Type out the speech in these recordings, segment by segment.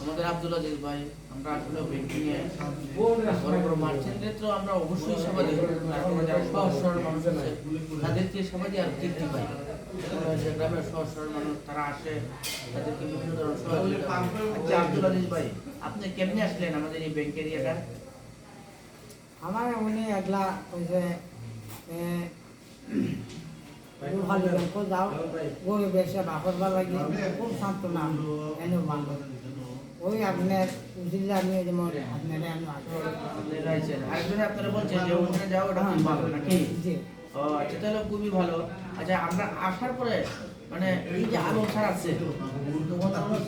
আমাদের আব্দুল আজিজ ভাই, আমরা আসলে ব্যাংকিং এ বড় বড় মার্চেন্টদের তো আমরা অবশ্যই সেবা দিই। তারপরে যারা সহজ সরল মানুষ আছে তাদেরকে সেবা দিয়ে আর তৃপ্তি পাই। যে গ্রামের সহজ সরল মানুষ তারা আসে, তাদেরকে বিভিন্ন ধরনের সহযোগিতা করে। আচ্ছা আব্দুল আজিজ ভাই, আপনি কেমনে আসলেন আমাদের এই ব্যাংক এরিয়াটা? আমার উনি একলা ওই যে ভালো ব্যাংক যাও গরিব এসে বাপর বাবা গিয়ে খুব সান্ত্বনা এনে ভালো ওই আপনার বুঝলে আপনি যেমন আপনারা আমি আপনি রাইছেন আরেকজনে আপনারা বলছেন যে ওখানে যাও, ওটা খুব ভালো নাকি? জি ও আচ্ছা, তাহলে খুবই ভালো। আচ্ছা, আমরা আসার পরে মানে এই যে আলো স্যার আছে,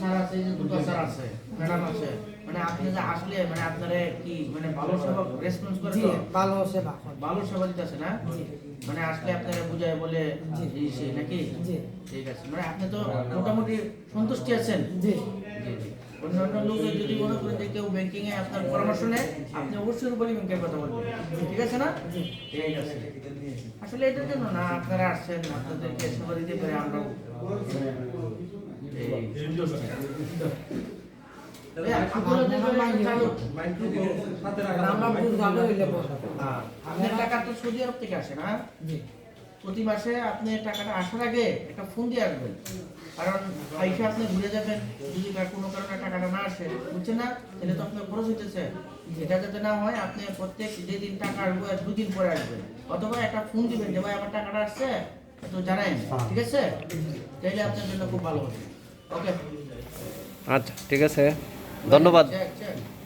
স্যার আছে, এই যে দুটো স্যার আছে, ম্যাডাম আছে, মানে আপনি যে আসলে মানে আপনারা কি মানে ভালো সেবা রেসপন্স করে জি তো? ভালো সেবা ভালো সেবা দিতেছে না? জি মানে আসলে আপনারা বুঝায় বলে এই সেই নাকি? জি ঠিক আছে, মানে আপনি তো মোটামুটি সন্তুষ্টি আছেন? জি জি জি। অন্যান্য লোক যদি মনে করেন যে কেউ ব্যাংকিং এ আপনার পরামর্শ নেয়, আপনি অবশ্যই বলি ব্যাংকের কথা বলবেন, ঠিক আছে না? জি ঠিক আছে। আসলে এটার জন্য না আপনারা আসছেন, আপনাদেরকে সেবা দিতে পেরে আমরা সন্তুষ্ট। আমরা বুঝতে হইলে আপনার টাকা তো সৌদি আরব থেকে আসে না? জি প্রতি মাসে আপনি টাকাটা আসার আগে একটা ফোন দিয়ে আসবেন, কারণ পয়সা আপনি ঘুরে যাবেন যদি কোনো কারণে টাকাটা না আসে, বুঝছেন না? তাহলে তো আপনার খরচ হইতেছে। এটা যাতে না হয়, আপনি প্রত্যেক যেদিন টাকা আসবে দুদিন পরে আসবেন, অথবা একটা ফোন দিবেন যে ভাই আমার টাকাটা আসছে, তো জানাই, ঠিক আছে? তাইলে আপনার জন্য খুব ভালো হবে। ওকে, আচ্ছা ঠিক আছে, ধন্যবাদ। Check check.